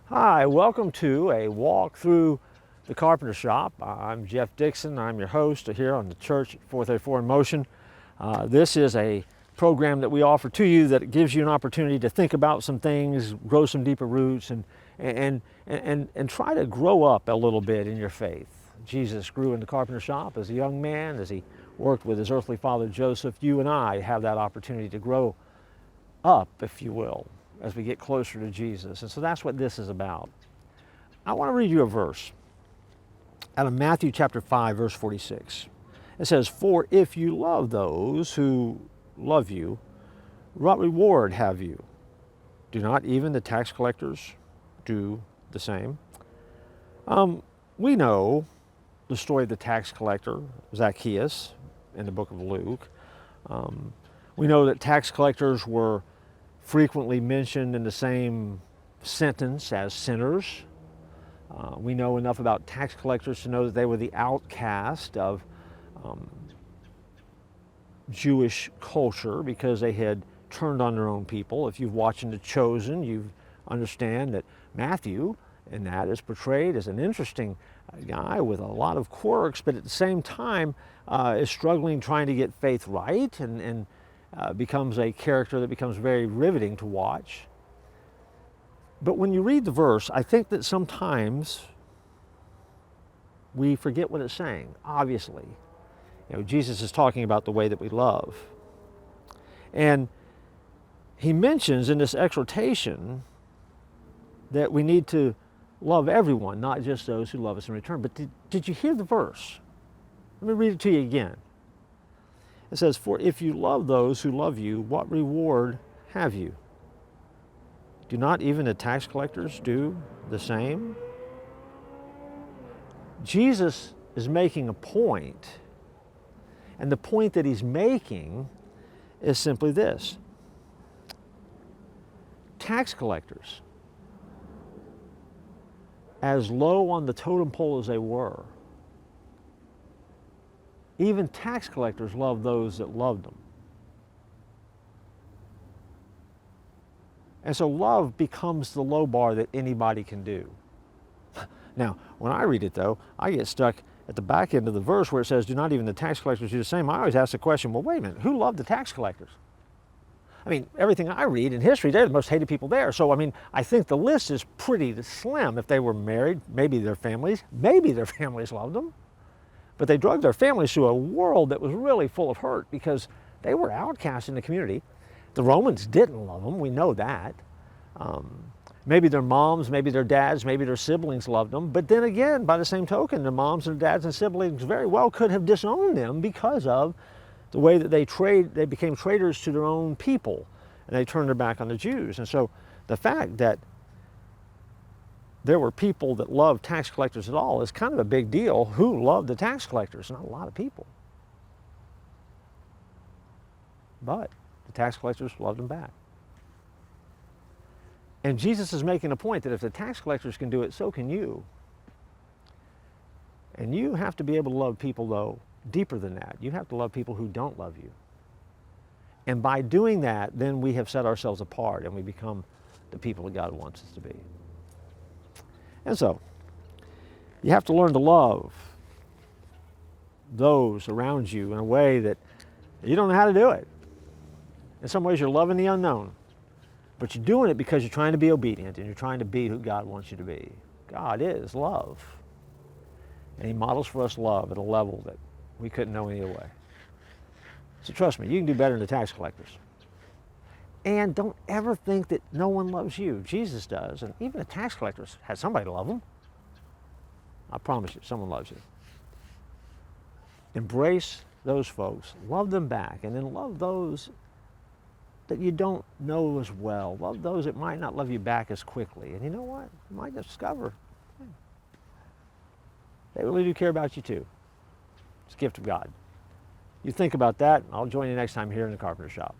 Hi, welcome to a walk through the Carpenter shop. I'm Jeff Dixon. I'm your host here on the Church 434 in Motion. This is a program that we offer to you that gives you an opportunity to think about some things, grow some deeper roots, and try to grow up a little bit in your faith. Jesus grew in the carpenter shop as a young man, as he worked with his earthly father Joseph. You and I have that opportunity to grow up, if you will, as we get closer to Jesus. And so that's what this is about. I want to read you a verse out of Matthew chapter 5, verse 46. It says, "For if you love those who love you, what reward have you? Do not even the tax collectors do the same?" We know the story of the tax collector, Zacchaeus, in the book of Luke. We know that tax collectors were frequently mentioned in the same sentence as sinners. We know enough about tax collectors to know that they were the outcast of Jewish culture because they had turned on their own people. If you've watched The Chosen, you understand that Matthew in that is portrayed as an interesting guy with a lot of quirks, but at the same time is struggling trying to get faith right and becomes a character that becomes very riveting to watch. But when you read the verse, I think that sometimes we forget what it's saying. Obviously, Jesus is talking about the way that we love. And he mentions in this exhortation that we need to love everyone, not just those who love us in return. But did you hear the verse? Let me read it to you again. It says, "For if you love those who love you, what reward have you? Do not even the tax collectors do the same?" Jesus is making a point, and the point that he's making is simply this. Tax collectors, as low on the totem pole as they were, even tax collectors loved those that loved them. And so love becomes the low bar that anybody can do. Now, when I read it though, I get stuck at the back end of the verse where it says, "Do not even the tax collectors do the same." I always ask the question, well, wait a minute, who loved the tax collectors? I mean, everything I read in history, they're the most hated people there. So, I mean, I think the list is pretty slim. If they were married, maybe their families loved them. But they drug their families through a world that was really full of hurt because they were outcasts in the community. The Romans didn't love them, we know that. Maybe their moms, maybe their dads, maybe their siblings loved them. But then again, by the same token, their moms and dads and siblings very well could have disowned them because of the way that they became traitors to their own people, and they turned their back on the Jews. And so the fact that there were people that loved tax collectors at all is kind of a big deal. Who loved the tax collectors? Not a lot of people. But the tax collectors loved them back. And Jesus is making a point that if the tax collectors can do it, so can you. And you have to be able to love people, though, deeper than that. You have to love people who don't love you. And by doing that, then we have set ourselves apart and we become the people that God wants us to be. And so, you have to learn to love those around you in a way that you don't know how to do it. In some ways, you're loving the unknown, but you're doing it because you're trying to be obedient and you're trying to be who God wants you to be. God is love. And he models for us love at a level that we couldn't know any other way. So trust me, you can do better than the tax collectors. And don't ever think that no one loves you. Jesus does, and even the tax collectors had somebody to love them. I promise you, someone loves you. Embrace those folks, love them back, and then love those that you don't know as well. Love those that might not love you back as quickly. And you know what? You might discover they really do care about you too. It's a gift of God. You think about that, and I'll join you next time here in the Carpenter Shop.